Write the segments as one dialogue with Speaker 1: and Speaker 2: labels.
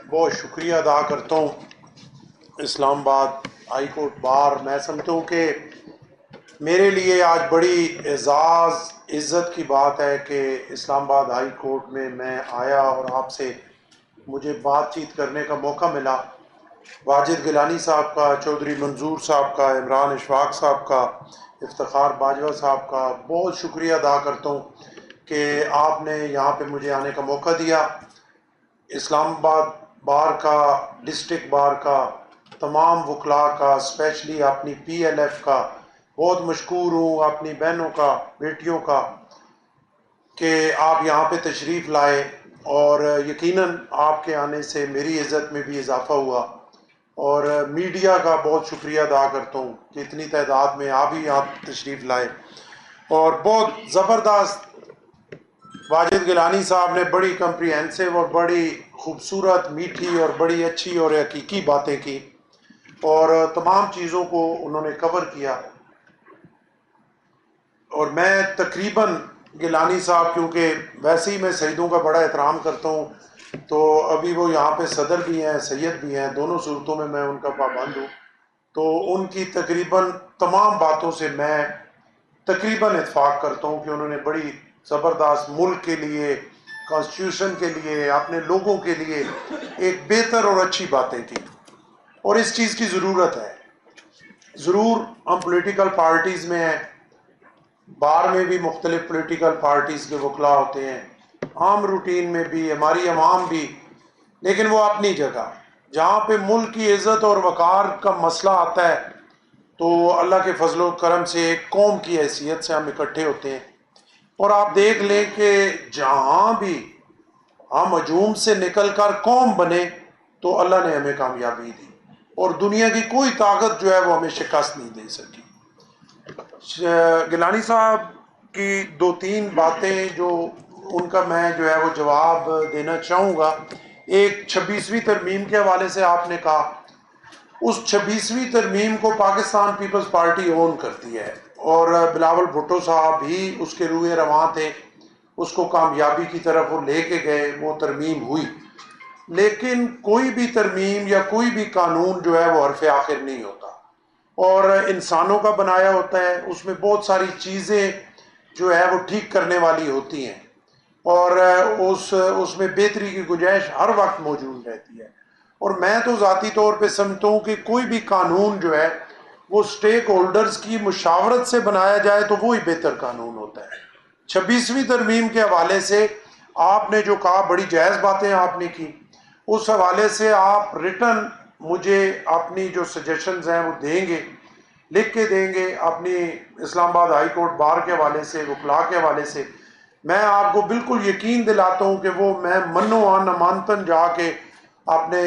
Speaker 1: بہت شکریہ ادا کرتا ہوں اسلام آباد ہائی کورٹ بار. میں سمجھتا ہوں کہ میرے لیے آج بڑی اعزاز عزت کی بات ہے کہ اسلام آباد ہائی کورٹ میں آیا اور آپ سے مجھے بات چیت کرنے کا موقع ملا. واجد گیلانی صاحب کا، چودھری منظور صاحب کا، عمران اشفاق صاحب کا، افتخار باجوہ صاحب کا بہت شکریہ ادا کرتا ہوں کہ آپ نے یہاں پہ مجھے آنے کا موقع دیا. اسلام آباد بار کا، ڈسٹرکٹ بار کا، تمام وکلاء کا، اسپیشلی اپنی پی ایل ایف کا بہت مشکور ہوں، اپنی بہنوں کا، بیٹیوں کا، کہ آپ یہاں پہ تشریف لائے. اور یقیناً آپ کے آنے سے میری عزت میں بھی اضافہ ہوا. اور میڈیا کا بہت شکریہ ادا کرتا ہوں کہ اتنی تعداد میں آپ ہی یہاں تشریف لائے. اور بہت زبردست واجد گیلانی صاحب نے بڑی کمپریہنسو اور بڑی خوبصورت، میٹھی اور بڑی اچھی اور حقیقی باتیں کی، اور تمام چیزوں کو انہوں نے کور کیا. اور میں تقریباً گیلانی صاحب، کیونکہ ویسے ہی میں سیدوں کا بڑا احترام کرتا ہوں، تو ابھی وہ یہاں پہ صدر بھی ہیں، سید بھی ہیں، دونوں صورتوں میں ان کا پابند ہوں. تو ان کی تقریباً تمام باتوں سے میں تقریباً اتفاق کرتا ہوں کہ انہوں نے بڑی زبردست ملک کے لیے، کانسٹیٹیوشن کے لیے، اپنے لوگوں کے لیے ایک بہتر اور اچھی باتیں کی. اور اس چیز کی ضرورت ہے. ضرور ہم پولیٹیکل پارٹیز میں ہیں، بار میں بھی مختلف پولیٹیکل پارٹیز کے وکلاء ہوتے ہیں، عام روٹین میں بھی ہماری عوام بھی، لیکن وہ اپنی جگہ. جہاں پہ ملک کی عزت اور وقار کا مسئلہ آتا ہے تو اللہ کے فضل و کرم سے ایک قوم کی حیثیت سے ہم اکٹھے ہوتے ہیں. اور آپ دیکھ لیں کہ جہاں بھی ہم ہجوم سے نکل کر قوم بنے تو اللہ نے ہمیں کامیابی دی، اور دنیا کی کوئی طاقت جو ہے وہ ہمیں شکست نہیں دے سکی. گیلانی صاحب کی دو تین باتیں جو ان کا میں جو ہے وہ جواب دینا چاہوں گا. ایک 26ویں ترمیم کے حوالے سے آپ نے کہا، اس 26ویں ترمیم کو پاکستان پیپلز پارٹی اون کرتی ہے، اور بلاول بھٹو صاحب بھی اس کے روئے رواں تھے، اس کو کامیابی کی طرف وہ لے کے گئے، وہ ترمیم ہوئی. لیکن کوئی بھی ترمیم یا کوئی بھی قانون جو ہے وہ حرف آخر نہیں ہوتا، اور انسانوں کا بنایا ہوتا ہے. اس میں بہت ساری چیزیں جو ہے وہ ٹھیک کرنے والی ہوتی ہیں، اور اس میں بہتری کی گنجائش ہر وقت موجود رہتی ہے. اور میں تو ذاتی طور پہ سمجھتا ہوں کہ کوئی بھی قانون جو ہے وہ سٹیک ہولڈرز کی مشاورت سے بنایا جائے تو وہی بہتر قانون ہوتا ہے. 26ویں ترمیم کے حوالے سے آپ نے جو کہا، بڑی جائز باتیں آپ نے کی. اس حوالے سے آپ ریٹن مجھے اپنی جو سجیشنز ہیں وہ دیں گے، لکھ کے دیں گے اپنی اسلام آباد ہائی کورٹ بار کے حوالے سے، وکلاء کے حوالے سے. میں آپ کو بالکل یقین دلاتا ہوں کہ وہ میں منو عن امانتاً جا کے اپنے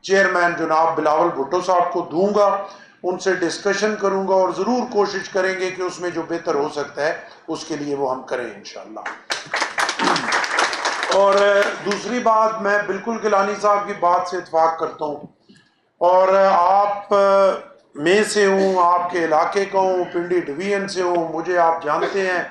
Speaker 1: چیئرمین جناب بلاول بھٹو صاحب کو دوں گا، ان سے ڈسکشن کروں گا، اور ضرور کوشش کریں گے کہ اس میں جو بہتر ہو سکتا ہے اس کے لیے وہ ہم کریں انشاءاللہ. اور دوسری بات، میں بالکل گیلانی صاحب کی بات سے اتفاق کرتا ہوں، اور آپ میں سے ہوں، آپ کے علاقے کا ہوں، پنڈی ڈویژن سے ہوں، مجھے آپ جانتے ہیں.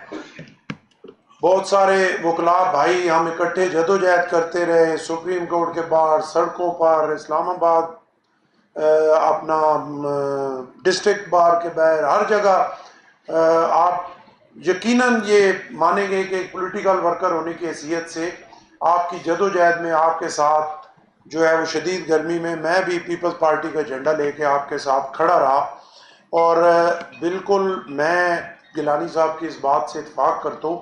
Speaker 1: بہت سارے وکلاء بھائی ہم اکٹھے جدوجہد کرتے رہے، سپریم کورٹ کے باہر، سڑکوں پر، اسلام آباد اپنا ڈسٹرکٹ بار کے باہر، ہر جگہ. آپ یقیناً یہ مانیں گے کہ ایک پولیٹیکل ورکر ہونے کی حیثیت سے آپ کی جدوجہد میں آپ کے ساتھ جو ہے وہ شدید گرمی میں بھی پیپلز پارٹی کا جھنڈا لے کے آپ کے ساتھ کھڑا رہا. اور بالکل میں گیلانی صاحب کی اس بات سے اتفاق کرتا ہوں،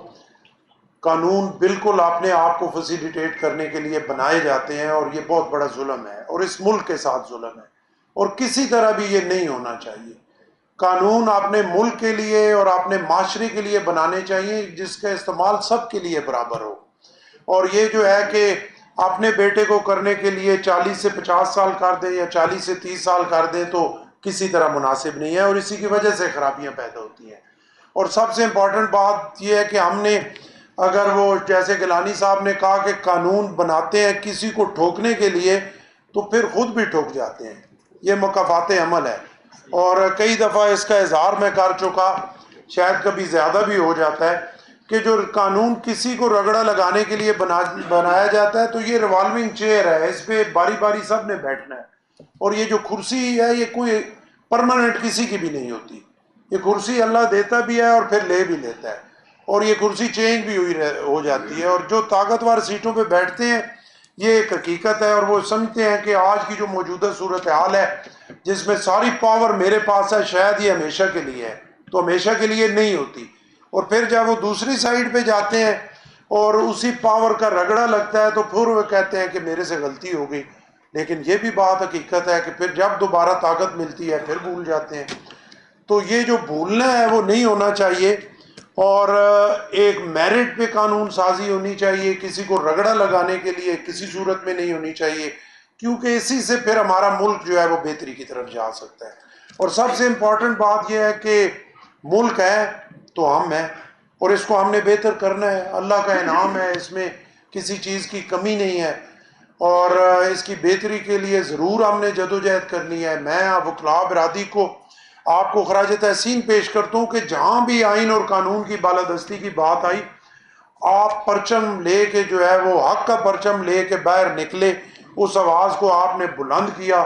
Speaker 1: قانون بالکل اپنے آپ کو فیسیلیٹیٹ کرنے کے لیے بنائے جاتے ہیں، اور یہ بہت بڑا ظلم ہے، اور اس ملک کے ساتھ ظلم ہے، اور کسی طرح بھی یہ نہیں ہونا چاہیے. قانون اپنے ملک کے لیے اور اپنے معاشرے کے لیے بنانے چاہیے جس کا استعمال سب کے لیے برابر ہو. اور یہ جو ہے کہ اپنے بیٹے کو کرنے کے لیے 40 سے 50 سال کر دیں یا 40 سے 30 سال کر دیں تو کسی طرح مناسب نہیں ہے، اور اسی کی وجہ سے خرابیاں پیدا ہوتی ہیں. اور سب سے امپورٹنٹ بات یہ ہے کہ ہم نے، اگر وہ جیسے گیلانی صاحب نے کہا کہ قانون بناتے ہیں کسی کو ٹھوکنے کے لیے تو پھر خود بھی ٹھوک جاتے ہیں، یہ مکافات عمل ہے. اور کئی دفعہ اس کا اظہار میں کر چکا، شاید کبھی زیادہ بھی ہو جاتا ہے، کہ جو قانون کسی کو رگڑا لگانے کے لیے بنایا جاتا ہے تو یہ ریوالونگ چیئر ہے، اس پہ باری باری سب نے بیٹھنا ہے، اور یہ جو کرسی ہے یہ کوئی پرماننٹ کسی کی بھی نہیں ہوتی، یہ کرسی اللہ دیتا بھی ہے اور پھر لے بھی لیتا ہے، اور یہ کرسی چینج بھی ہو جاتی ہے، اور جو طاقتور سیٹوں پہ بیٹھتے ہیں یہ ایک حقیقت ہے، اور وہ سمجھتے ہیں کہ آج کی جو موجودہ صورتحال ہے جس میں ساری پاور میرے پاس ہے، شاید یہ ہمیشہ کے لیے ہے، تو ہمیشہ کے لیے نہیں ہوتی، اور پھر جب وہ دوسری سائیڈ پہ جاتے ہیں اور اسی پاور کا رگڑا لگتا ہے تو پھر وہ کہتے ہیں کہ میرے سے غلطی ہو گئی، لیکن یہ بھی بات حقیقت ہے کہ پھر جب دوبارہ طاقت ملتی ہے پھر بھول جاتے ہیں، تو یہ جو بھولنا ہے وہ نہیں ہونا چاہیے، اور ایک میرٹ پہ قانون سازی ہونی چاہیے، کسی کو رگڑا لگانے کے لیے کسی صورت میں نہیں ہونی چاہیے، کیونکہ اسی سے پھر ہمارا ملک جو ہے وہ بہتری کی طرف جا سکتا ہے، اور سب سے امپورٹنٹ بات یہ ہے کہ ملک ہے تو ہم ہیں، اور اس کو ہم نے بہتر کرنا ہے، اللہ کا انعام ہے، اس میں کسی چیز کی کمی نہیں ہے، اور اس کی بہتری کے لیے ضرور ہم نے جدوجہد کرنی ہے۔ میں وکلاء برادری کو آپ کو خراج تحسین پیش کرتا ہوں کہ جہاں بھی آئین اور قانون کی بالادستی کی بات آئی، آپ پرچم لے کے جو ہے وہ حق کا پرچم لے کے باہر نکلے، اس آواز کو آپ نے بلند کیا،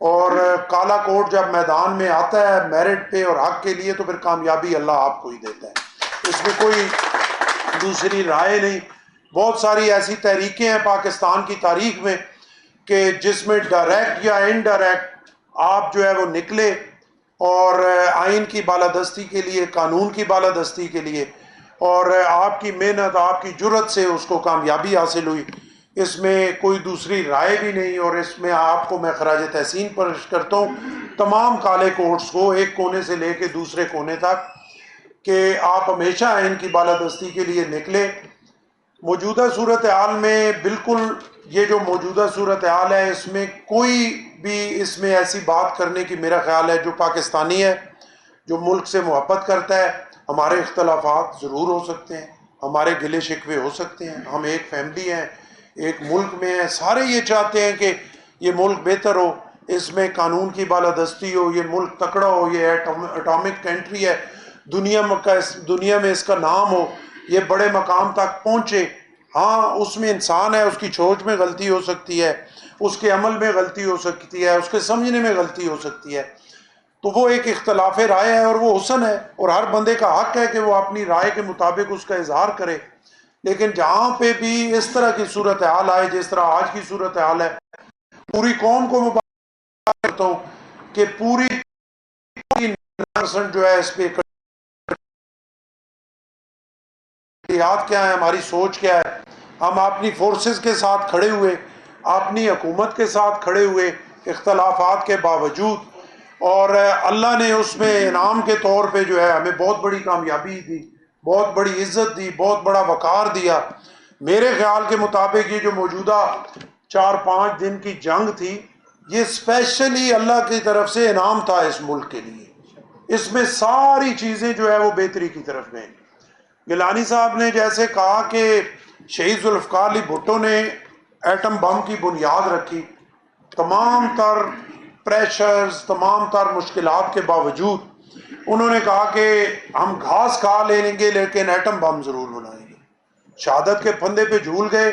Speaker 1: اور کالا کوٹ جب میدان میں آتا ہے میرٹ پہ اور حق کے لیے تو پھر کامیابی اللہ آپ کو ہی دیتا ہے، اس میں کوئی دوسری رائے نہیں۔ بہت ساری ایسی تحریکیں ہیں پاکستان کی تاریخ میں کہ جس میں ڈائریکٹ یا انڈائریکٹ آپ جو ہے وہ نکلے اور آئین کی بالادستی کے لیے، قانون کی بالادستی کے لیے، اور آپ کی محنت، آپ کی جرت سے اس کو کامیابی حاصل ہوئی، اس میں کوئی دوسری رائے بھی نہیں، اور اس میں آپ کو میں خراج تحسین پیش کرتا ہوں تمام کالے کوٹس کو ایک کونے سے لے کے دوسرے کونے تک کہ آپ ہمیشہ آئین کی بالادستی کے لیے نکلے۔ موجودہ صورتحال میں بالکل یہ جو موجودہ صورتحال ہے اس میں کوئی بھی اس میں ایسی بات کرنے کی میرا خیال ہے، جو پاکستانی ہے، جو ملک سے محبت کرتا ہے، ہمارے اختلافات ضرور ہو سکتے ہیں، ہمارے گلے شکوے ہو سکتے ہیں، ہم ایک فیملی ہیں، ایک ملک میں ہیں، سارے یہ چاہتے ہیں کہ یہ ملک بہتر ہو، اس میں قانون کی بالادستی ہو، یہ ملک تکڑا ہو، یہ اٹامک کنٹری ہے، دنیا میں اس کا نام ہو، یہ بڑے مقام تک پہنچے۔ ہاں اس میں انسان ہے، اس کی سوچ میں غلطی ہو سکتی ہے، اس کے عمل میں غلطی ہو سکتی ہے، اس کے سمجھنے میں غلطی ہو سکتی ہے، تو وہ ایک اختلاف رائے ہے اور وہ حسن ہے، اور ہر بندے کا حق ہے کہ وہ اپنی رائے کے مطابق اس کا اظہار کرے، لیکن جہاں پہ بھی اس طرح کی صورتحال آئے جس طرح آج کی صورتحال ہے، پوری قوم کو مبارک کرتا ہوں کہ پوری 90% جو ہے اس پہ یاد کیا ہے، ہماری سوچ کیا ہے، ہم اپنی فورسز کے ساتھ کھڑے ہوئے، اپنی حکومت کے ساتھ کھڑے ہوئے اختلافات کے باوجود، اور اللہ نے اس میں انعام کے طور پہ جو ہے ہمیں بہت بڑی کامیابی دی، بہت بڑی عزت دی، بہت بڑا وقار دیا۔ میرے خیال کے مطابق یہ جو موجودہ 4-5 دن کی جنگ تھی، یہ اسپیشلی اللہ کی طرف سے انعام تھا اس ملک کے لیے، اس میں ساری چیزیں جو ہے وہ بہتری کی طرف گئیں۔ گیلانی صاحب نے جیسے کہا کہ شہید ذوالفقار علی بھٹو نے ایٹم بم کی بنیاد رکھی، تمام تر پریشرز، تمام تر مشکلات کے باوجود انہوں نے کہا کہ ہم گھاس کھا لیں گے لیکن ایٹم بم ضرور بنائیں گے، شہادت کے پھندے پہ جھول گئے،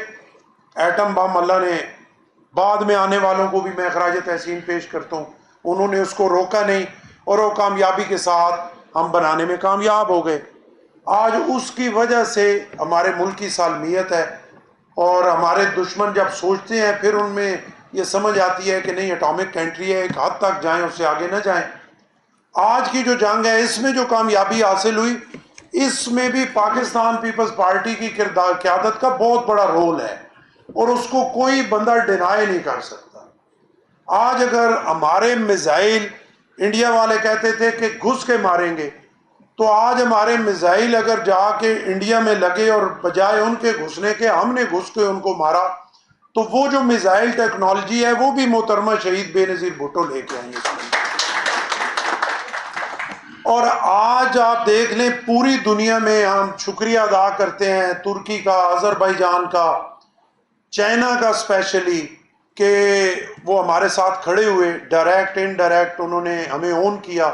Speaker 1: ایٹم بم اللہ نے بعد میں آنے والوں کو بھی میں خراج تحسین پیش کرتا ہوں، انہوں نے اس کو روکا نہیں، اور وہ کامیابی کے ساتھ ہم بنانے میں کامیاب ہو گئے۔ آج اس کی وجہ سے ہمارے ملک کی سالمیت ہے، اور ہمارے دشمن جب سوچتے ہیں پھر ان میں یہ سمجھ آتی ہے کہ نہیں اٹامک کنٹری ہے، ایک حد تک جائیں، اس سے آگے نہ جائیں۔ آج کی جو جنگ ہے اس میں جو کامیابی حاصل ہوئی، اس میں بھی پاکستان پیپلز پارٹی کی قیادت کا بہت بڑا رول ہے، اور اس کو کوئی بندہ ڈینائی نہیں کر سکتا۔ آج اگر ہمارے میزائل، انڈیا والے کہتے تھے کہ گھس کے ماریں گے، تو آج ہمارے میزائل اگر جا کے انڈیا میں لگے اور بجائے ان کے گھسنے کے ہم نے گھس کے ان کو مارا، تو وہ جو میزائل ٹیکنالوجی ہے وہ بھی محترمہ شہید بے نظیر بھٹو لے کے آئیں گے۔ اور آج آپ دیکھ لیں پوری دنیا میں ہم شکریہ ادا کرتے ہیں ترکی کا، آذربائیجان کا، چائنا کا اسپیشلی، کہ وہ ہمارے ساتھ کھڑے ہوئے، ڈائریکٹ انڈائریکٹ انہوں نے ہمیں اون کیا،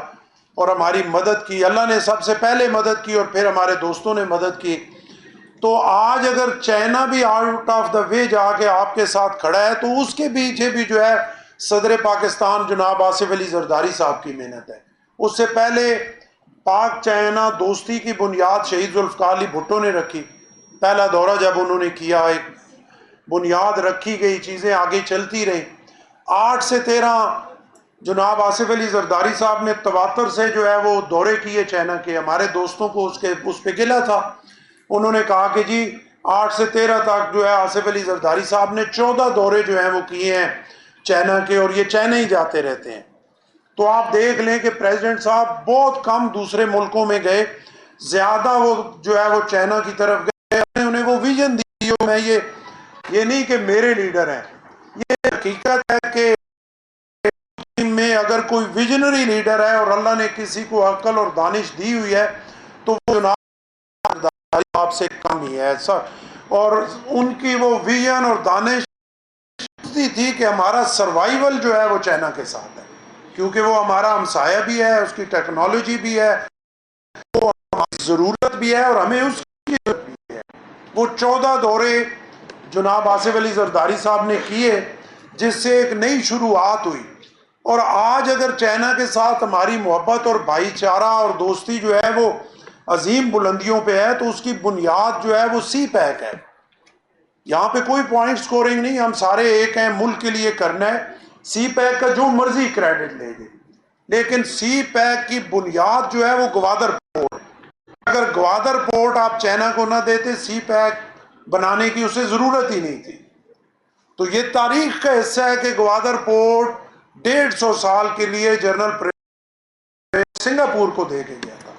Speaker 1: اور ہماری مدد کی. اللہ نے سب سے پہلے مدد کی اور پھر ہمارے دوستوں نے مدد کی. تو آج اگر چائنا بھی آؤٹ آف دا وے جا کے آپ کے ساتھ کھڑا ہے تو اس کے پیچھے بھی جو ہے صدر پاکستان جناب آصف علی زرداری صاحب کی محنت ہے. اس سے پہلے پاک چائنا دوستی کی بنیاد شہید ذوالفقار علی بھٹو نے رکھی. پہلا دورہ جب انہوں نے کیا ایک بنیاد رکھی گئی, چیزیں آگے چلتی رہیں. 8 سے 13 جناب آصف علی زرداری صاحب نے تواتر سے جو ہے وہ دورے کیے چائنا کے. ہمارے دوستوں کو اس پہ گلہ تھا. انہوں نے کہا کہ جی 8 سے 13 تک جو ہے آصف علی زرداری صاحب نے 14 دورے جو ہیں وہ کیے ہیں چائنا کے, اور یہ چائنا ہی جاتے رہتے ہیں. تو آپ دیکھ لیں کہ پریزیڈنٹ صاحب بہت کم دوسرے ملکوں میں گئے, زیادہ وہ جو ہے وہ چائنا کی طرف گئے. انہیں وہ ویژن دی. میں یہ نہیں کہ میرے لیڈر ہیں, یہ حقیقت ہے کہ میں اگر کوئی ویژنری لیڈر ہے اور اللہ نے کسی کو عقل اور دانش دی ہوئی ہے تو وہ جناب آپ سے کم ہی ہے ایسا. اور ان کی وہ ویژن اور دانش تھی کہ ہمارا سروائیول جو ہے وہ چائنا کے ساتھ ہے, کیونکہ وہ ہمارا ہمسایہ بھی ہے, اس کی ٹیکنالوجی بھی ہے, وہ ہماری ضرورت بھی ہے اور ہمیں اس کی ضرورت بھی ہے. وہ 14 دورے جناب آصف علی زرداری صاحب نے کیے جس سے ایک نئی شروعات ہوئی. اور آج اگر چائنا کے ساتھ ہماری محبت اور بھائی چارہ اور دوستی جو ہے وہ عظیم بلندیوں پہ ہے تو اس کی بنیاد جو ہے وہ سی پیک ہے. یہاں پہ کوئی پوائنٹ سکورنگ نہیں, ہم سارے ایک ہیں, ملک کے لیے کرنا ہے. سی پیک کا جو مرضی کریڈٹ لے گے, لیکن سی پیک کی بنیاد جو ہے وہ گوادر پورٹ. اگر گوادر پورٹ آپ چائنا کو نہ دیتے سی پیک بنانے کی اسے ضرورت ہی نہیں تھی. تو یہ تاریخ کا حصہ ہے کہ گوادر پورٹ 150 سال کے لیے جنرل سنگاپور کو دے کے گیا تھا.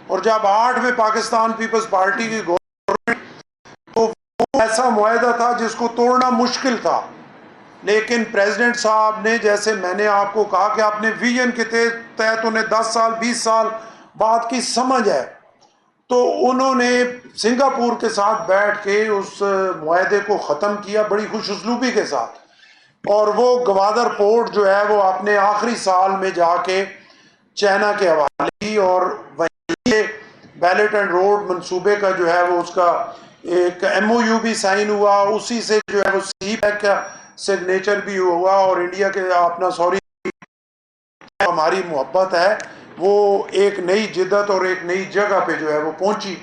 Speaker 1: اور جب 8 میں پاکستان پیپلز پارٹی کی گورنمنٹ, تو وہ ایسا معاہدہ تھا جس کو توڑنا مشکل تھا. لیکن پریزیڈنٹ صاحب نے, جیسے میں نے آپ کو کہا کہ اپنے ویژن کے تحت انہیں 10 سال 20 سال بعد کی سمجھ ہے, تو انہوں نے سنگاپور کے ساتھ بیٹھ کے اس معاہدے کو ختم کیا بڑی خوش اسلوبی کے ساتھ. اور وہ گوادر پورٹ جو ہے وہ اپنے آخری سال میں جا کے چائنا کے حوالے کی, اور وہیں بیلٹ اینڈ روڈ منصوبے کا جو ہے وہ اس کا ایک ایم او یو بھی سائن ہوا. اسی سے جو ہے وہ سی پیک کا سگنیچر بھی ہوا, اور انڈیا کے اپنا ہماری محبت ہے وہ ایک نئی جدت اور ایک نئی جگہ پہ جو ہے وہ پہنچی.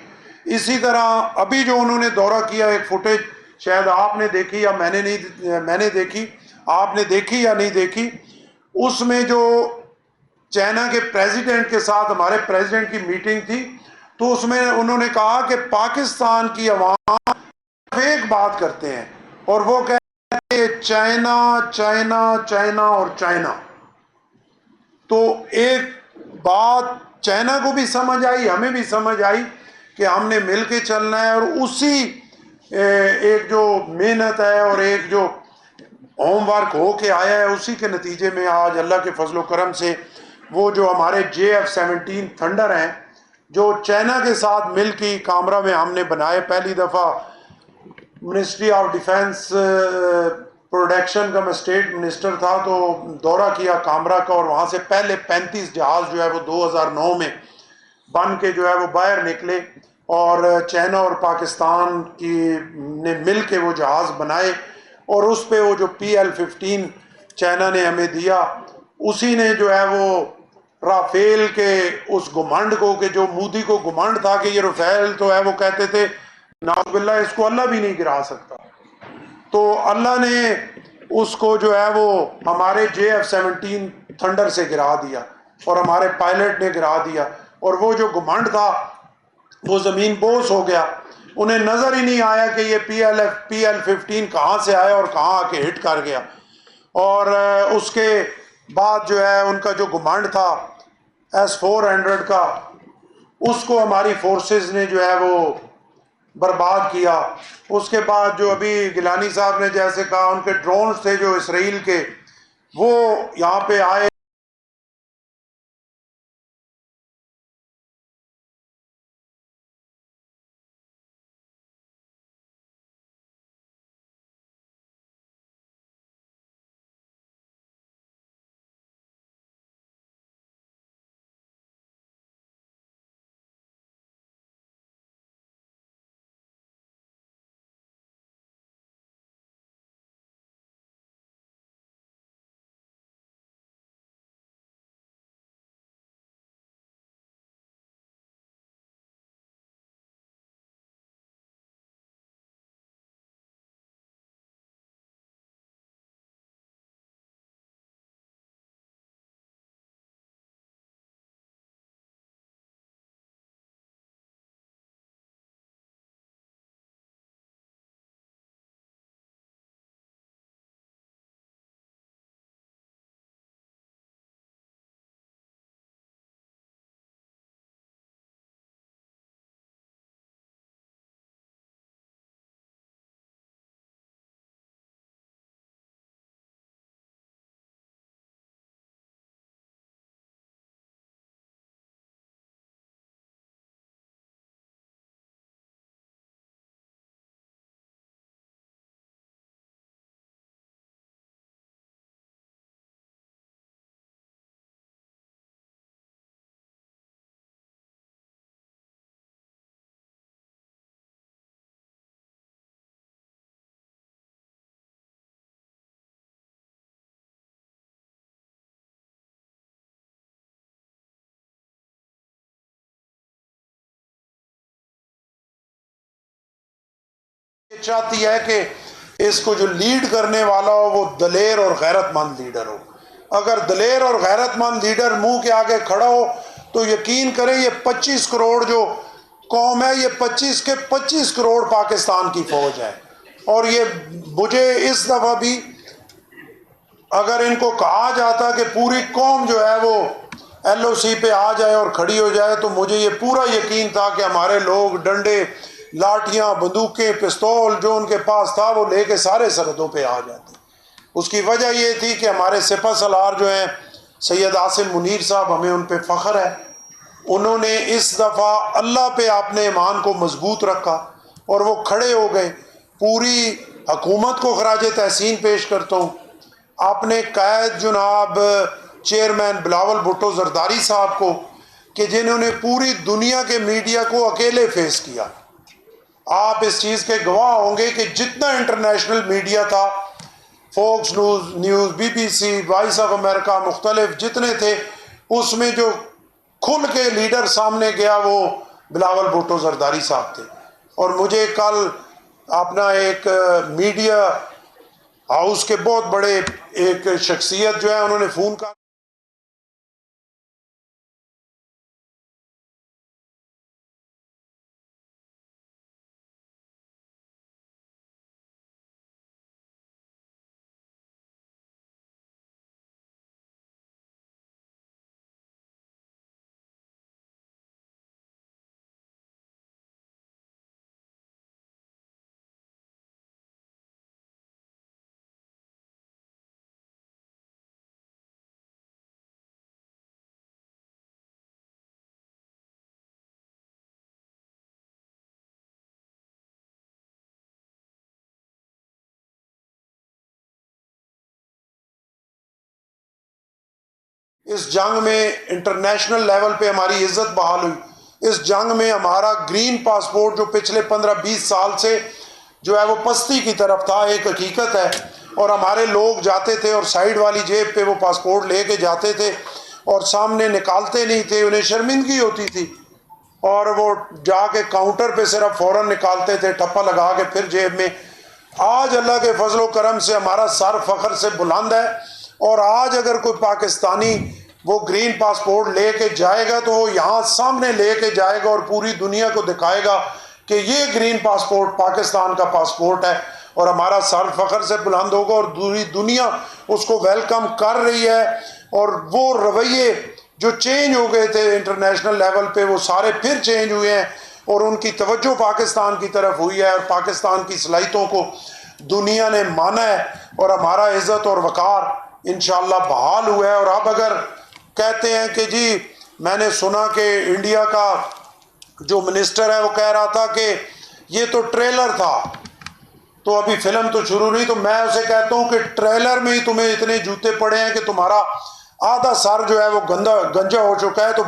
Speaker 1: اسی طرح ابھی جو انہوں نے دورہ کیا, ایک فوٹیج شاید آپ نے دیکھی یا میں نے دیکھی, آپ نے دیکھی یا نہیں دیکھی, اس میں جو چائنا کے پریزیڈنٹ کے ساتھ ہمارے پریزیڈنٹ کی میٹنگ تھی, تو اس میں انہوں نے کہا کہ پاکستان کی عوام ایک بات کرتے ہیں اور وہ کہتے ہیں چائنا چائنا چائنا اور چائنا. تو ایک بات چائنا کو بھی سمجھ آئی, ہمیں بھی سمجھ آئی کہ ہم نے مل کے چلنا ہے. اور اسی ایک جو محنت ہے اور ایک جو ہوم ورک ہو کے آیا ہے, اسی کے نتیجے میں آج اللہ کے فضل و کرم سے وہ جو ہمارے JF-17 تھنڈر ہیں جو چائنا کے ساتھ مل کی کامرا میں ہم نے بنائے. پہلی دفعہ منسٹری آف ڈیفنس پروڈکشن کا میں اسٹیٹ منسٹر تھا, تو دورہ کیا کامرا کا, اور وہاں سے پہلے 35 جہاز جو ہے وہ 2009 میں بن کے جو ہے وہ باہر نکلے, اور چائنا اور پاکستان کی نے مل کے وہ جہاز بنائے. اور اس پہ وہ جو PL-15 چائنا نے ہمیں دیا, اسی نے جو ہے وہ رافیل کے اس گھمنڈ کو, کہ جو مودی کو گھمنڈ تھا کہ یہ رافیل تو ہے, وہ کہتے تھے نعوذ باللہ اس کو اللہ بھی نہیں گرا سکتا, تو اللہ نے اس کو جو ہے وہ ہمارے JF-17 تھنڈر سے گرا دیا, اور ہمارے پائلٹ نے گرا دیا. اور وہ جو گھمنڈ تھا وہ زمین بوس ہو گیا. انہیں نظر ہی نہیں آیا کہ یہ PL-15 کہاں سے آیا اور کہاں آ کے ہٹ کر گیا. اور اس کے بعد جو ہے ان کا جو گھمنڈ تھا S-400 کا, اس کو ہماری فورسز نے جو ہے وہ برباد کیا. اس کے بعد جو ابھی گیلانی صاحب نے جیسے کہا, ان کے ڈرونز تھے جو اسرائیل کے, وہ یہاں پہ آئے چاہتی ہے کہ اس کو جو لیڈ کرنے والا ہو وہ دلیر اور غیرت مند لیڈر ہو. اگر دلیر اور غیرت مند لیڈر منہ کے آگے کھڑا ہو تو یقین کریں یہ 25 کروڑ جو قوم ہے یہ 25 کے 25 کروڑ پاکستان کی فوج ہے. اور یہ مجھے اس دفعہ بھی اگر ان کو کہا جاتا کہ پوری قوم جو ہے وہ ایل او سی پہ آ جائے اور کھڑی ہو جائے تو مجھے یہ پورا یقین تھا کہ ہمارے لوگ ڈنڈے، لاٹیاں، بندوقیں، پستول جو ان کے پاس تھا وہ لے کے سارے سرحدوں پہ آ جاتے. اس کی وجہ یہ تھی کہ ہمارے سپہ سالار جو ہیں سید عاصم منیر صاحب، ہمیں ان پہ فخر ہے. انہوں نے اس دفعہ اللہ پہ اپنے ایمان کو مضبوط رکھا اور وہ کھڑے ہو گئے. پوری حکومت کو خراج تحسین پیش کرتا ہوں. اپنے قائد جناب چیئرمین بلاول بھٹو زرداری صاحب کو کہ جنہوں نے پوری دنیا کے میڈیا کو اکیلے فیس کیا. آپ اس چیز کے گواہ ہوں گے کہ جتنا انٹرنیشنل میڈیا تھا، Fox News, B B C, Voice of America, مختلف جتنے تھے، اس میں جو کھل کے لیڈر سامنے گیا وہ بلاول بھٹو زرداری صاحب تھے. اور مجھے کل اپنا ایک میڈیا ہاؤس کے بہت بڑے ایک شخصیت جو ہے انہوں نے فون کر اس جنگ میں انٹرنیشنل لیول پہ ہماری عزت بحال ہوئی. اس جنگ میں ہمارا گرین پاسپورٹ جو پچھلے 15-20 سال سے جو ہے وہ پستی کی طرف تھا، ایک حقیقت ہے. اور ہمارے لوگ جاتے تھے اور سائیڈ والی جیب پہ وہ پاسپورٹ لے کے جاتے تھے اور سامنے نکالتے نہیں تھے، انہیں شرمندگی ہوتی تھی اور وہ جا کے کاؤنٹر پہ صرف فوراً نکالتے تھے ٹھپا لگا کے پھر جیب میں. آج اللہ کے فضل و کرم سے ہمارا سر فخر سے بلند ہے. اور آج اگر کوئی پاکستانی وہ گرین پاسپورٹ لے کے جائے گا تو وہ یہاں سامنے لے کے جائے گا اور پوری دنیا کو دکھائے گا کہ یہ گرین پاسپورٹ پاکستان کا پاسپورٹ ہے. اور ہمارا سر فخر سے بلند ہوگا اور پوری دنیا اس کو ویلکم کر رہی ہے. اور وہ رویے جو چینج ہو گئے تھے انٹرنیشنل لیول پہ وہ سارے پھر چینج ہوئے ہیں اور ان کی توجہ پاکستان کی طرف ہوئی ہے اور پاکستان کی صلاحیتوں کو دنیا نے مانا ہے اور ہمارا عزت اور وقار انشاءاللہ بحال ہوا ہے. اور اب اگر کہتے ہیں کہ جی میں نے سنا کہ انڈیا کا جو منسٹر ہے وہ کہہ رہا تھا کہ یہ تو ٹریلر تھا تو ابھی فلم تو شروع نہیں، تو میں اسے کہتا ہوں کہ ٹریلر میں ہی تمہیں اتنے جوتے پڑے ہیں کہ تمہارا آدھا سر جو ہے وہ گنجا ہو چکا ہے. تو